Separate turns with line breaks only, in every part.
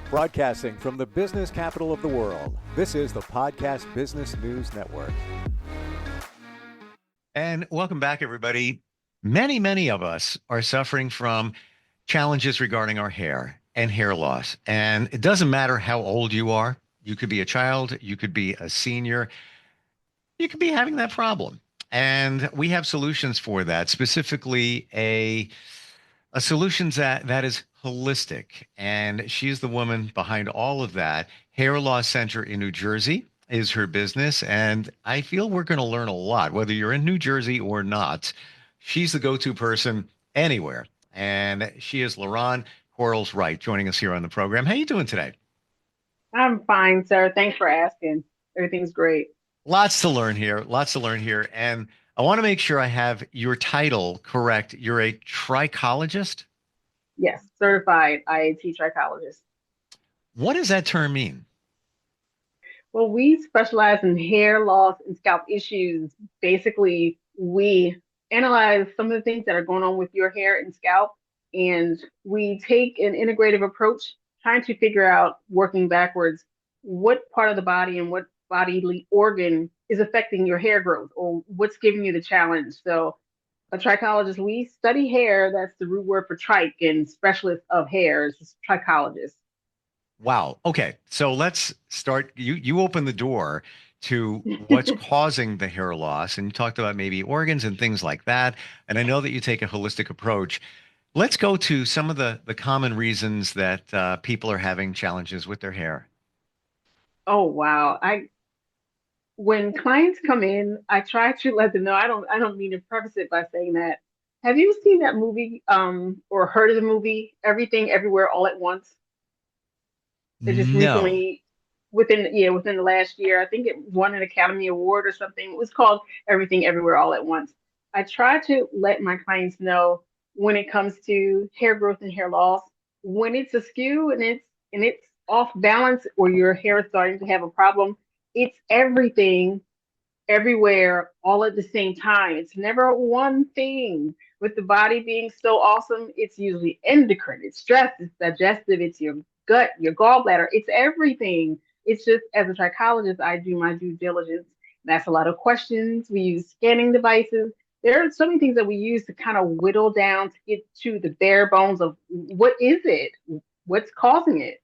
Broadcasting from the business capital of the world, this is the Podcast Business News Network.
And welcome back, everybody. Many of us are suffering from challenges regarding our hair and hair loss. And it doesn't matter how old you are. You could be a child, you could be a senior, you could be having that problem. And we have solutions for that, specifically a solution that is holistic. And she's the woman behind all of that. Hair Loss Center in New Jersey is her business. And I feel we're going to learn a lot, whether you're in New Jersey or not. She's the go-to person anywhere. And she is LaRon Quarles Wright joining us here on the program. How you doing today?
I'm fine, sir. Thanks for asking. Everything's great.
Lots to learn here. Lots to learn here. And I want to make sure I have your title correct. You're a trichologist?
Yes, certified IAT trichologist.
What does that term mean?
Well, we specialize in hair loss and scalp issues. Basically, we analyze some of the things that are going on with your hair and scalp, and we take an integrative approach, trying to figure out, working backwards, what part of the body and what bodily organ is affecting your hair growth or what's giving you the challenge. So, a trichologist, we study hair. That's the root word for trich, and specialist of hair is trichologist.
Wow. Okay. So let's start. You open the door to what's causing the hair loss, and you talked about maybe organs and things like that. And I know that you take a holistic approach. Let's go to some of the common reasons that people are having challenges with their hair.
Oh wow. I When clients come in, I try to let them know. I don't mean to preface it by saying that. Have you seen that movie or heard of the movie Everything Everywhere All at Once? It just
No.
recently within the last year, I think it won an Academy Award or something. It was called Everything Everywhere All at Once. I try to let my clients know when it comes to hair growth and hair loss, when it's askew and it's off balance or your hair is starting to have a problem, it's everything everywhere all at the same time. It's never one thing. With the body being so awesome, it's usually endocrine, it's stress, it's digestive, it's your gut, your gallbladder, it's everything. It's just as a trichologist, I do my due diligence. That's a lot of questions. We use scanning devices. There are so many things that we use to kind of whittle down to get to the bare bones of what is it, what's causing it.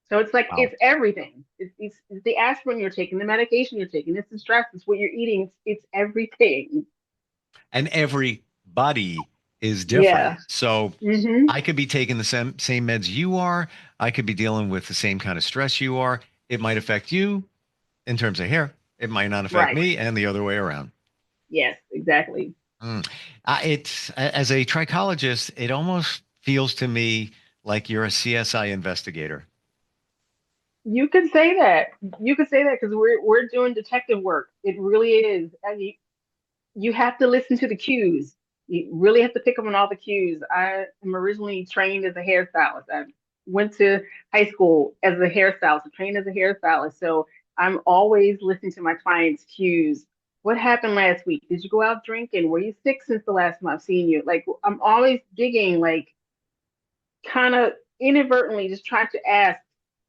So it's like
Wow.
it's everything. It's the aspirin you're taking, the medication you're taking, it's the stress, it's what you're eating, it's everything.
And every body is different.
Yeah.
So
hmm
I could be taking the same meds you are. I could be dealing with the same kind of stress you are. It might affect you in terms of hair. It might not affect
Right.
me, and the other way around.
Yes, exactly.
Mm. As a trichologist, it almost feels to me like you're a CSI investigator.
You could say that. You could say that because we're doing detective work. It really is. And you have to listen to the cues. You really have to pick up on all the cues. I am originally trained as a hairstylist. I went to high school as a hairstylist, trained as a hairstylist. So I'm always listening to my clients' cues. What happened last week? Did you go out drinking? Were you sick since the last time I've seen you? Like I'm always digging, like kind of inadvertently just trying to ask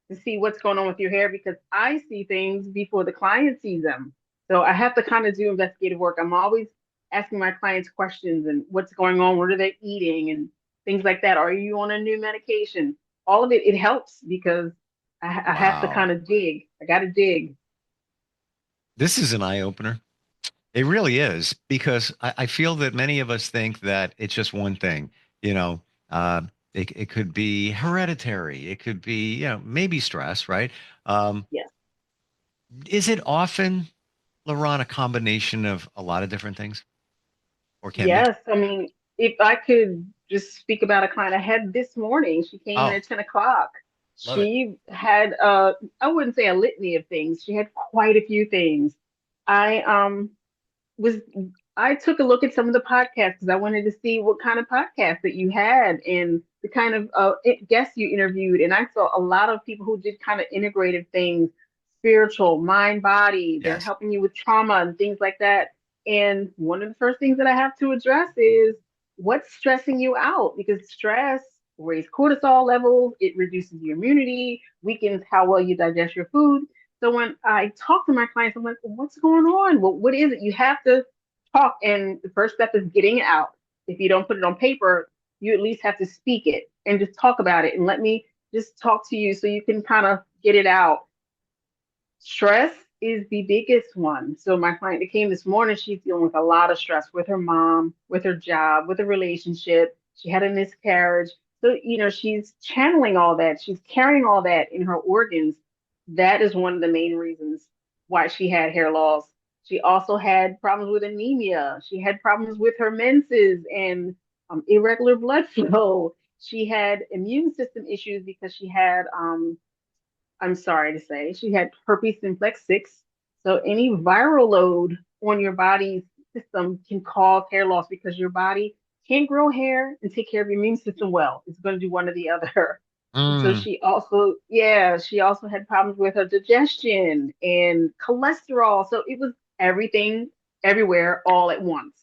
to see what's going on with your hair because I see things before the client sees them. So I have to kind of do investigative work. I'm always asking my clients questions and what's going on, what are they eating, and things like that. Are you on a new medication? All of it helps because I have to
Wow.
kind of dig. I got to dig.
This is an eye opener. It really is, because I feel that many of us think that it's just one thing. You know, uh, it could be hereditary. It could be, maybe stress, right? Um,
Yes.
is it often, LaRon, a combination of a lot of different things, or can be?
Yes. I mean, if I could just speak about a client I had this morning, she came in
Oh,
at 10 o'clock.
love it.
She had, I wouldn't say a litany of things. She had quite a few things. I was, I took a look at some of the podcasts because I wanted to see what kind of podcasts that you had and the kind of guests you interviewed. And I saw a lot of people who did kind of integrative things, spiritual, mind, body. They're
Yes.
helping you with trauma and things like that. And one of the first things that I have to address is what's stressing you out because stress. raise cortisol levels, it reduces your immunity, weakens how well you digest your food. So when I talk to my clients, I'm like, well, what's going on? Well, what is it? You have to talk. And the first step is getting it out. If you don't put it on paper, you at least have to speak it and just talk about it and let me just talk to you so you can kind of get it out. Stress is the biggest one. So my client that came this morning, she's dealing with a lot of stress with her mom, with her job, with a relationship. She had a miscarriage. So, she's channeling all that. She's carrying all that in her organs. That is one of the main reasons why she had hair loss. She also had problems with anemia. She had problems with her menses and irregular blood flow. She had immune system issues because she had I'm sorry to say, she had herpes simplex 6. So any viral load on your body's system can cause hair loss because your body can't grow hair and take care of your immune system well. It's going to do one or the other. And so
Mm.
she also had problems with her digestion and cholesterol. So it was everything, everywhere, all at once.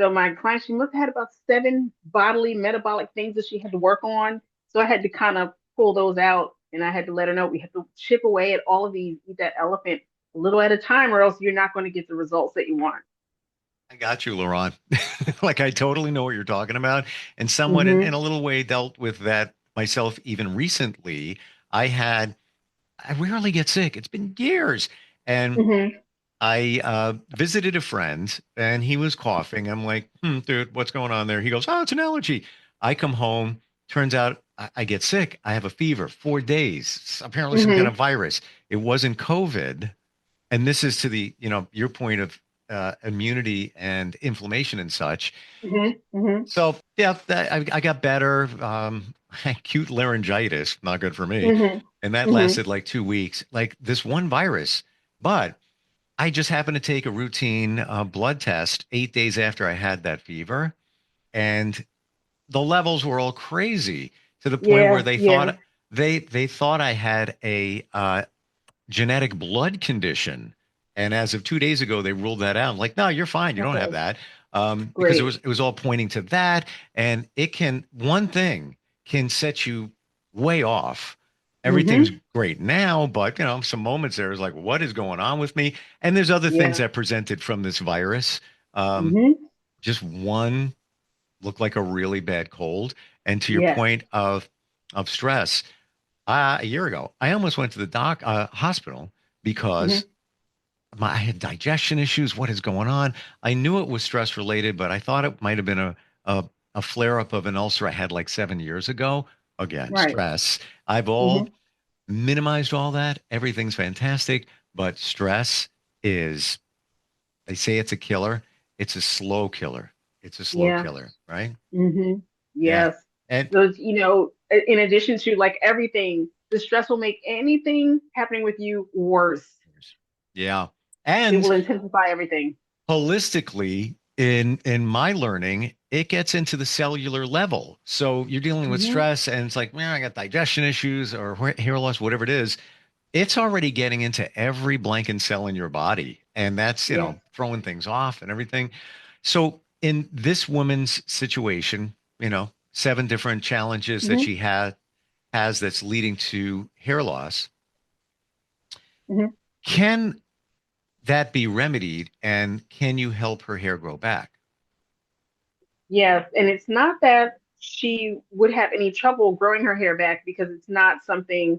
So my client, she must have had about 7 bodily metabolic things that she had to work on. So I had to kind of pull those out and I had to let her know we have to chip away at all of these, eat that elephant a little at a time, or else you're not going to get the results that you want.
I got you, Laurent. Like I totally know what you're talking about, and somewhat in
Mm-hmm.
a little way dealt with that myself even recently. I rarely get sick. It's been years, and
Mm-hmm.
I visited a friend, and he was coughing. I'm like, dude, what's going on there? He goes, oh, it's an allergy. I come home. Turns out I get sick. I have a fever, 4 days. Apparently, some kind
Mm-hmm.
of virus. It wasn't COVID. And this is to the, your point of immunity and inflammation and such.
Mm-hmm. Mm-hmm.
So yeah, I got better. Acute laryngitis, not good for me, and that
Mm-hmm.
lasted like 2 weeks. Like this one virus, but I just happened to take a routine blood test 8 days after I had that fever, and the levels were all crazy to the point where
Yeah, yeah.
they thought I had a genetic blood condition. And as of 2 days ago, they ruled that out. I'm like, no, you're fine. You don't have
Okay,
that. Because it was
great.
it was all pointing to that. And it can one thing can set you way off. Everything's
Mm-hmm.
great now, but some moments there is like, what is going on with me? And there's other things
Yeah.
that presented from this virus. Um,
Mm-hmm.
just one looked like a really bad cold. And to your
Yes.
point of stress, a year ago, I almost went to the hospital because
Mm-hmm.
I had digestion issues. What is going on? I knew it was stress related, but I thought it might have been a, a flare up of an ulcer I had like 7 years ago. Again,
Right.
stress. I've all
Mm-hmm.
minimized all that. Everything's fantastic, but stress is, they say it's a killer. It's a slow killer. It's a slow
Yeah.
killer, right?
Mm-hmm.
Yeah.
Yes.
And
So, in addition to like everything, the stress will make anything happening with you worse.
yeah.
It
And
will intensify everything.
holistically, in my learning, it gets into the cellular level. So you're dealing with
Mm-hmm.
stress, and it's like, man, I got digestion issues or hair loss, whatever it is. It's already getting into every blank cell in your body, and that's
Yes.
throwing things off and everything. So in this woman's situation, 7 different challenges that
Mm-hmm.
she has that's leading to hair loss.
Mm-hmm.
Can that be remedied, and can you help her hair grow back?
Yes, and it's not that she would have any trouble growing her hair back because it's not something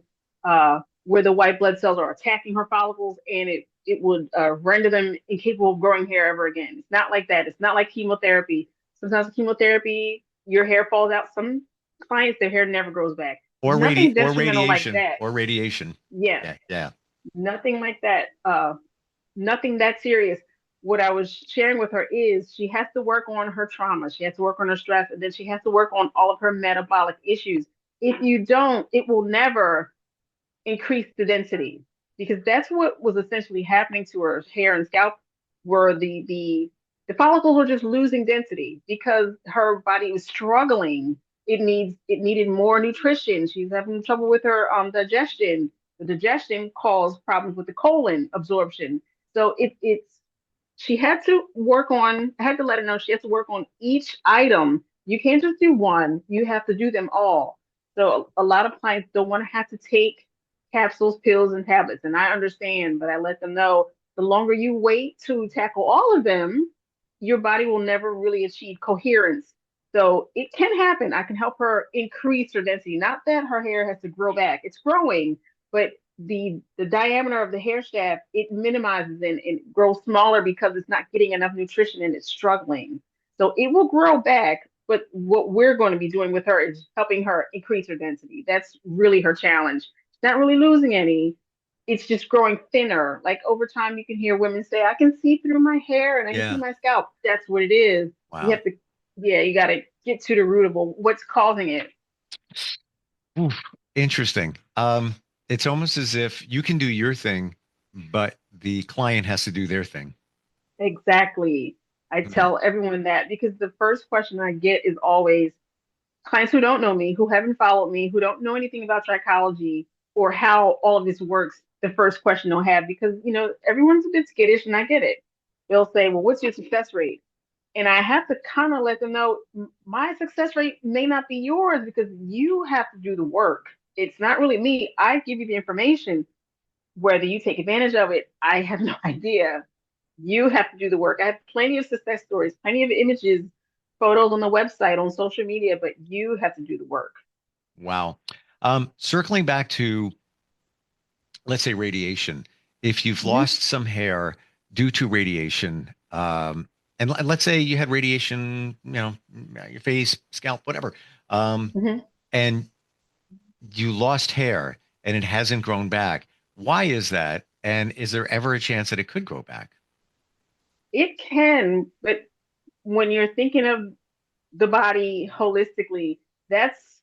where the white blood cells are attacking her follicles and it would render them incapable of growing hair ever again. It's not like that. It's not like chemotherapy. Sometimes with chemotherapy, your hair falls out. Some clients, their hair never grows back. It's nothing
Or
detrimental like
radiation
that.
or radiation.
Yes,
Yeah, yeah.
nothing like that. Nothing that serious. What I was sharing with her is she has to work on her trauma, she has to work on her stress, and then she has to work on all of her metabolic issues. If you don't, it will never increase the density because that's what was essentially happening to her hair and scalp were the follicles were just losing density because her body was struggling. It needed more nutrition. She's having trouble with her digestion. The digestion caused problems with the colon absorption. So it's she had to work on, I had to let her know she has to work on each item You can't just do one. You have to do them all. So a lot of clients don't want to have to take capsules, pills, and tablets. And I understand, but I let them know the longer you wait to tackle all of them, your body will never really achieve coherence. So it can happen. I can help her increase her density. Not that her hair has to grow back. It's growing, but the diameter of the hair shaft, it minimizes and grows smaller because it's not getting enough nutrition and it's struggling. So it will grow back, but what we're going to be doing with her is helping her increase her density. That's really her challenge. She's not really losing any. It's just growing thinner. Like over time, you can hear women say, I can see through my hair and I can see
Yeah.
my scalp. That's what it is. You
Wow.
have to, yeah, you got to get to the root of what's causing it.
Oof. Interesting. It's almost as if you can do your thing, but the client has to do their thing.
Exactly. I
Hmm.
tell everyone that because the first question I get is always, clients who don't know me, who haven't followed me, who don't know anything about trichology or how all of this works, the first question they'll have, because everyone's a bit skittish and I get it. They'll say, well, what's your success rate? And I have to kind of let them know my success rate may not be yours because you have to do the work. It's not really me. I give you the information. Whether you take advantage of it, I have no idea. You have to do the work. I have plenty of success stories, plenty of images, photos on the website, on social media, but you have to do the work.
Wow. Circling back to, let's say, radiation. If you've
Hmm.
lost some hair due to radiation, and let's say you had radiation, your face, scalp, whatever, um,
Hmm.
and you lost hair and it hasn't grown back. Why is that? And is there ever a chance that it could grow back?
It can, but when you're thinking of the body holistically, that's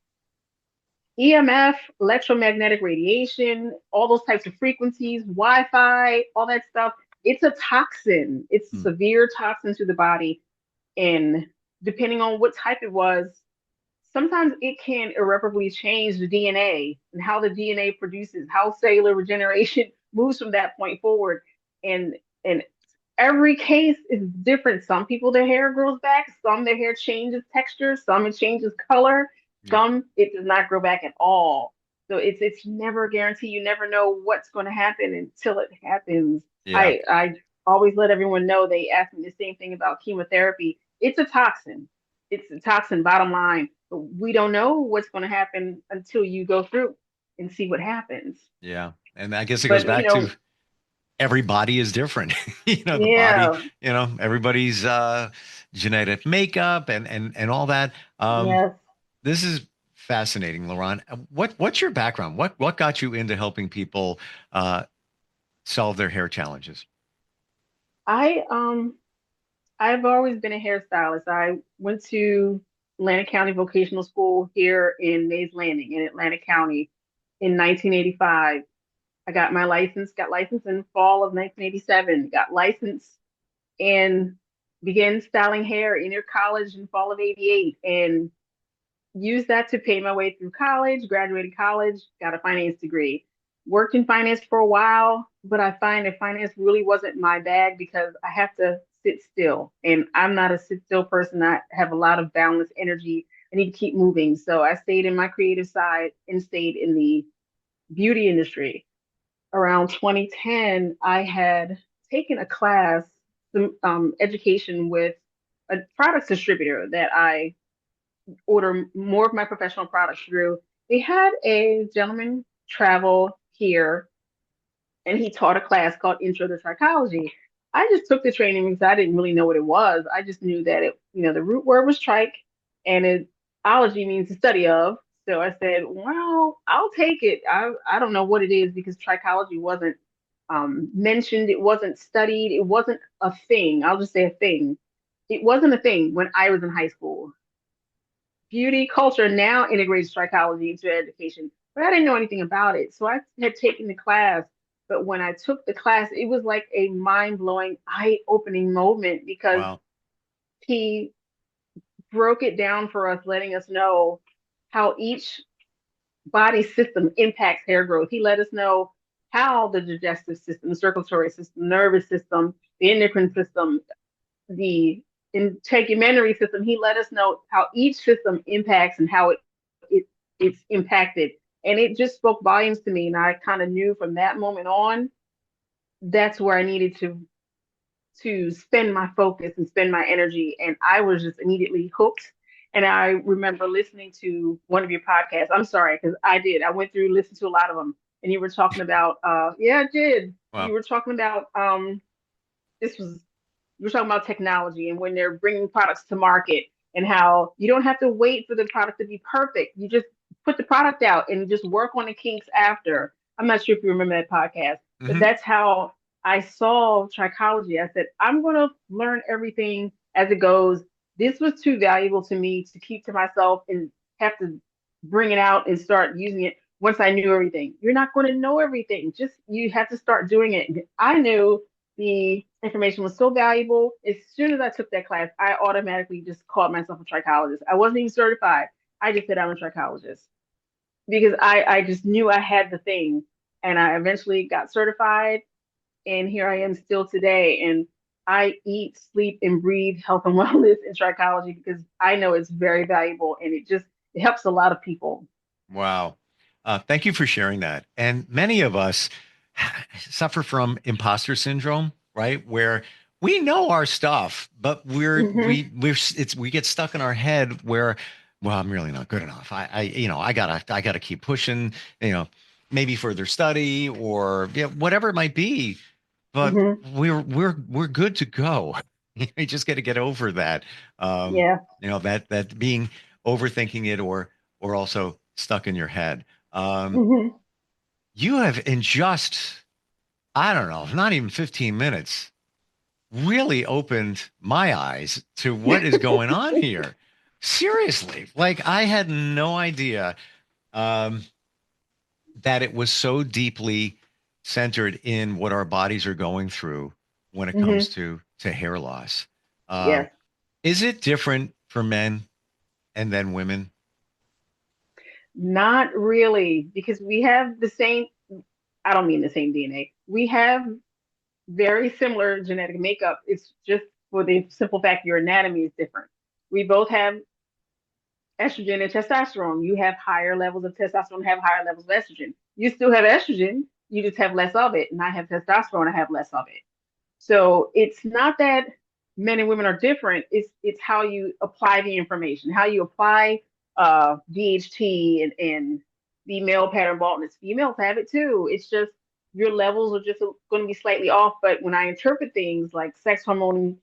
EMF, electromagnetic radiation, all those types of frequencies, Wi Fi, all that stuff. It's a toxin. It's a
Hmm.
severe toxin to the body. And depending on what type it was, sometimes it can irreparably change the DNA and how the DNA produces, how cellular regeneration moves from that point forward. And every case is different. Some people their hair grows back, some their hair changes texture, some it changes color,
Yeah.
some it does not grow back at all. So it's never a guarantee. You never know what's going to happen until it happens.
Yeah.
I always let everyone know. They ask me the same thing about chemotherapy. It's a toxin. It's a toxin, bottom line. But we don't know what's going to happen until you go through and see what happens.
Yeah. And I guess it goes
But
back to every body is different. The body,
yeah,
everybody's genetic makeup and all that.
yes.
This is fascinating, Laurent. What's your background? What got you into helping people uh, solve their hair challenges?
I I've always been a hairstylist. I went to Atlantic County Vocational School here in Mays Landing in Atlantic County in 1985. I got licensed in fall of 1987, got licensed and began styling hair in your college in fall of 88 and used that to pay my way through college, graduated college, got a finance degree. Worked in finance for a while, but I find that finance really wasn't my bag because I have to sit still. And I'm not a sit still person. I have a lot of balanced energy. I need to keep moving. So I stayed in my creative side and stayed in the beauty industry. Around 2010, I had taken a class, some education with a products distributor that I order more of my professional products through. They had a gentleman travel here and he taught a class called Intro to Trichology. I just took the training because I didn't really know what it was. I just knew that the root word was trich and ology means the study of. So I said, well, I'll take it. I don't know what it is because trichology wasn't mentioned, it wasn't studied, it wasn't a thing. I'll just say a thing. It wasn't a thing when I was in high school. Beauty culture now integrates psychology into education, but I didn't know anything about it. So I had taken the class, but when I took the class, it was like a mind blowing, eye opening moment because
Wow.
he broke it down for us, letting us know how each body system impacts hair growth. He let us know how the digestive system, the circulatory system, nervous system, the endocrine system, the integumentary system, he let us know how each system impacts and how it it's impacted. And it just spoke volumes to me. And I kind of knew from that moment on, that's where I needed to spend my focus and spend my energy. And I was just immediately hooked. And I remember listening to one of your podcasts. I'm sorry, because I did. I went through, listened to a lot of them. And you were talking about, yeah, I did. You
Wow.
were talking about, this was, you were talking about technology and when they're bringing products to market and how you don't have to wait for the product to be perfect. You just put the product out and just work on the kinks after. I'm not sure if you remember that podcast, but
Hmm.
that's how I saw Trichology. I said, I'm going to learn everything as it goes. This was too valuable to me to keep to myself and have to bring it out and start using it once I knew everything. You're not going to know everything. Just you have to start doing it. I knew the information was so valuable. As soon as I took that class, I automatically just called myself a trichologist. I wasn't even certified. I just said I'm a trichologist because I just knew I had the thing. And I eventually got certified. And here I am still today. And I eat, sleep, and breathe health and wellness in trichology because I know it's very valuable and it helps a lot of people.
Wow. Thank you for sharing that. And many of us suffer from imposter syndrome, right? Where we know our stuff, but
Hmm.
we get stuck in our head where, well, I'm really not good enough. I gotta keep pushing, you know, maybe further study or whatever it might be. But
Hmm.
we're good to go. You just got to get over that.
Yeah.
That being overthinking it or also stuck in your head. Um,
Hmm.
you have in just, I don't know, not even 15 minutes, really opened my eyes to what is going on here. Seriously, like I had no idea um, that it was so deeply centered in what our bodies are going through when it
Hmm.
comes to hair loss. Um,
Yes.
is it different for men and then women?
Not really, because we have the same, I don't mean the same DNA. We have very similar genetic makeup. It's just for the simple fact your anatomy is different. We both have estrogen and testosterone. You have higher levels of testosterone, have higher levels of estrogen. You still have estrogen, you just have less of it. And I have testosterone, I have less of it. So it's not that men and women are different. It's how you apply the information, how you apply DHT and the male pattern baldness. Females have it too. It's just your levels are just going to be slightly off. But when I interpret things like sex hormonal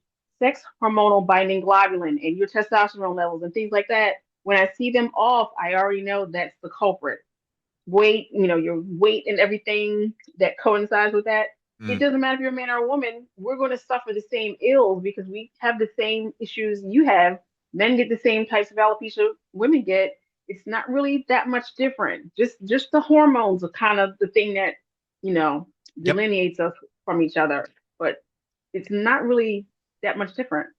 binding globulin, and your testosterone levels and things like that, when I see them off, I already know that's the culprit. Weight, your weight and everything that coincides with that. It
Mm,
doesn't matter if you're a man or a woman, we're going to suffer the same ills because we have the same issues you have. Men get the same types of alopecia women get. It's not really that much different. Just the hormones are kind of the thing that, you know,
yep.
delineates us from each other. But it's not really that much different.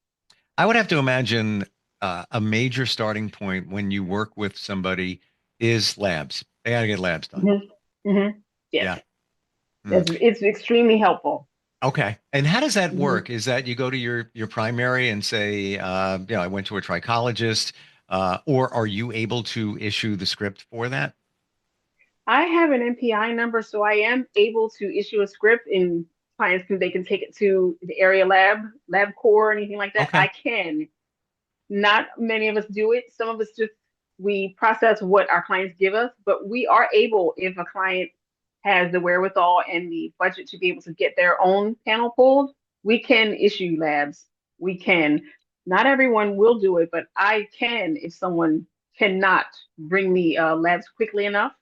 I would have to imagine a major starting point when you work with somebody is labs. They got to get labs done.
Hmm. Hmm. Yes,
Yeah. Mm.
it's extremely helpful.
Okay. And how does that
Hmm.
work? Is that you go to your primary and say, I went to a trichologist, or are you able to issue the script for that?
I have an NPI number, so I am able to issue a script and clients they can take it to the area lab core, or anything like that. I
Okay.
can. Not many of us do it. Some of us just we process what our clients give us, but we are able, if a client has the wherewithal and the budget to be able to get their own panel pulled, we can issue labs. We can. Not everyone will do it, but I can if someone cannot bring me labs quickly enough,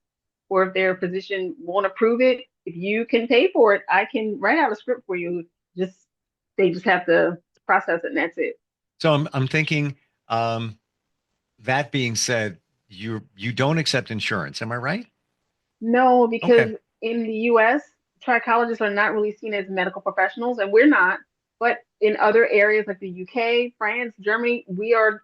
or if their physician won't approve it. If you can pay for it, I can write out a script for you. Just they just have to process it, and that's it.
So I'm thinking, um, that being said, you don't accept insurance. Am I right?
No,
Okay.
because in the US, trichologists are not really seen as medical professionals, and we're not. But in other areas like the UK, France, Germany, we are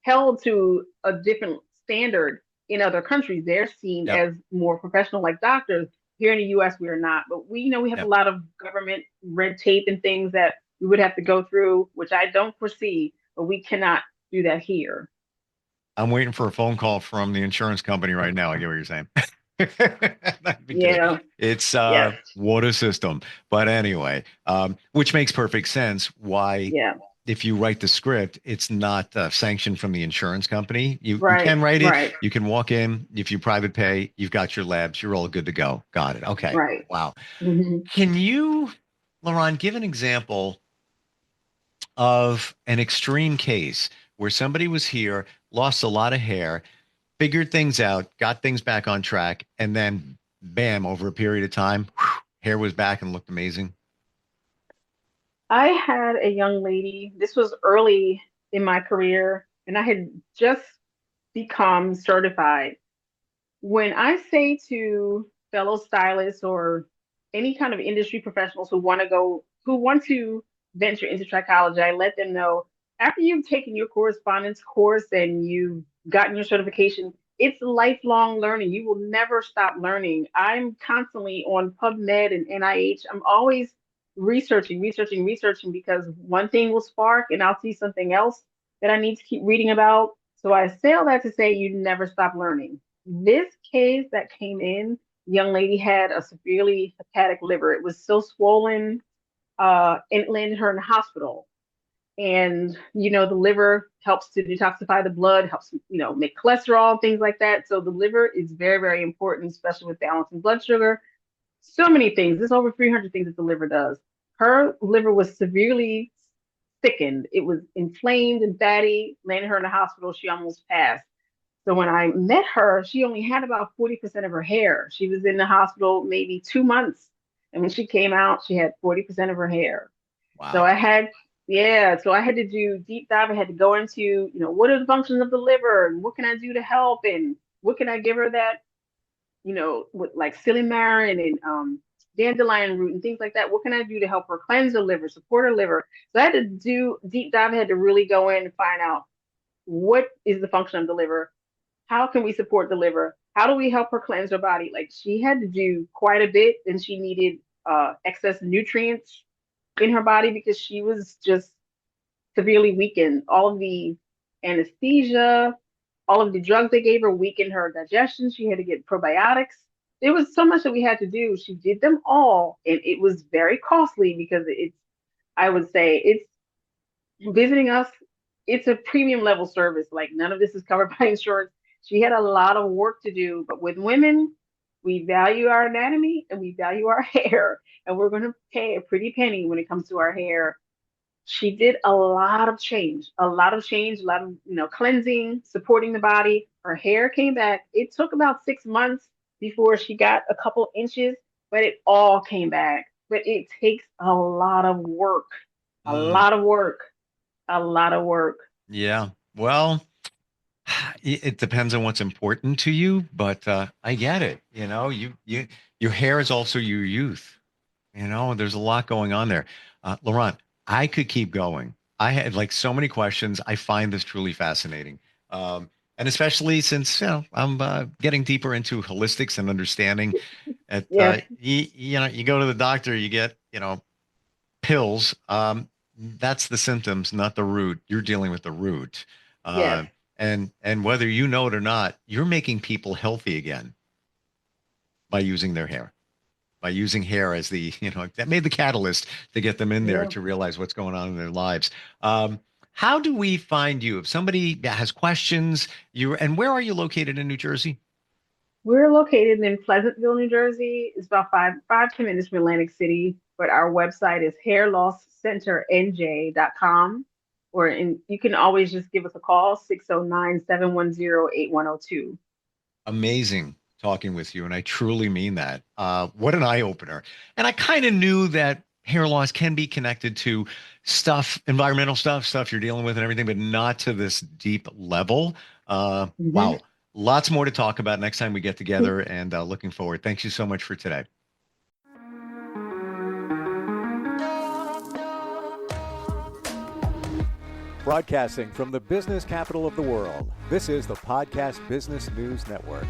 held to a different standard. In other countries. They're seen
Yep.
as more professional, like doctors. Here in the US, we are not. But we have a
Yep.
lot of government red tape and things that we would have to go through, which I don't foresee. but we cannot do that here.
I'm waiting for a phone call from the insurance company right now. I get what you're saying. Not even kidding.
Yeah.
It's
Yes.
what a system. But anyway, which makes perfect sense why
Yeah.
if you write the script, it's not sanctioned from the insurance company. You
Right.
can write it.
Right.
You can walk in. If you private pay, you've got your labs. You're all good to go. Got it. Okay.
Right.
Wow.
Hmm.
Can you, Laurent, give an example of an extreme case where somebody was here, lost a lot of hair, figured things out, got things back on track, and then bam, over a period of time, whew, hair was back and looked amazing?
I had a young lady, this was early in my career, and I had just become certified. When I say to fellow stylists or any kind of industry professionals who want to venture into trichology, I let them know after you've taken your correspondence course and you've gotten your certification, it's lifelong learning. You will never stop learning. I'm constantly on PubMed and NIH. I'm always researching because one thing will spark and I'll see something else that I need to keep reading about. So I say all that to say you never stop learning. This case that came in, young lady had a severely hepatic liver. It was so swollen, and it landed her in the hospital. And the liver helps to detoxify the blood, helps make cholesterol, things like that. So the liver is very, very important, especially with balancing blood sugar. So many things. There's over 300 things that the liver does. Her liver was severely thickened. It was inflamed and fatty. Landed her in the hospital. She almost passed. So when I met her, she only had about 40% of her hair. She was in the hospital maybe 2 months. And when she came out, she had 40% of her hair. So
Wow.
I had, yeah, so I had to do deep dive. I had to go into, what are the functions of the liver and what can I do to help and what can I give her that, with like silymarin and dandelion root and things like that. What can I do to help her cleanse the liver, support her liver? So I had to do deep dive. I had to really go in and find out what is the function of the liver, how can we support the liver? How do we help her cleanse her body? Like she had to do quite a bit and she needed excess nutrients in her body because she was just severely weakened. All of the anesthesia, all of the drugs they gave her weakened her digestion. She had to get probiotics. There was so much that we had to do. She did them all, and it was very costly because I would say, it's visiting us, it's a premium level service. Like none of this is covered by insurance. She had a lot of work to do, but with women, we value our anatomy and we value our hair, and we're going to pay a pretty penny when it comes to our hair. She did a lot of cleansing, supporting the body. Her hair came back. It took about 6 months before she got a couple inches, but it all came back. But it takes a lot of work, a
Mm,
lot of work, a lot of work.
yeah. Well, it depends on what's important to you, but I get it. Your hair is also your youth. There's a lot going on there. Laurent, I could keep going. I had like so many questions. I find this truly fascinating. And especially since, I'm getting deeper into holistics and understanding that,
Yes,
you go to the doctor, you get, pills. That's the symptoms, not the root. You're dealing with the root.
yes,
Uh, and whether you know it or not, you're making people healthy again by using their hair, by using hair as the, that made the catalyst to get them in there
yeah.
to realize what's going on in their lives. How do we find you? If somebody has questions, and where are you located in New Jersey?
We're located in Pleasantville, New Jersey. It's about 10 minutes from Atlantic City, but our website is hairlosscenternj.com. You can always just give us a call, 609-710-8102.
Amazing talking with you. And I truly mean that. What an eye opener. And I kind of knew that hair loss can be connected to environmental stuff you're dealing with and everything, but not to this deep level.
Mhm.
Wow. Lots more to talk about next time we get together and looking forward. Thanks you so much for today.
Broadcasting from the business capital of the world, this is the Podcast Business News Network.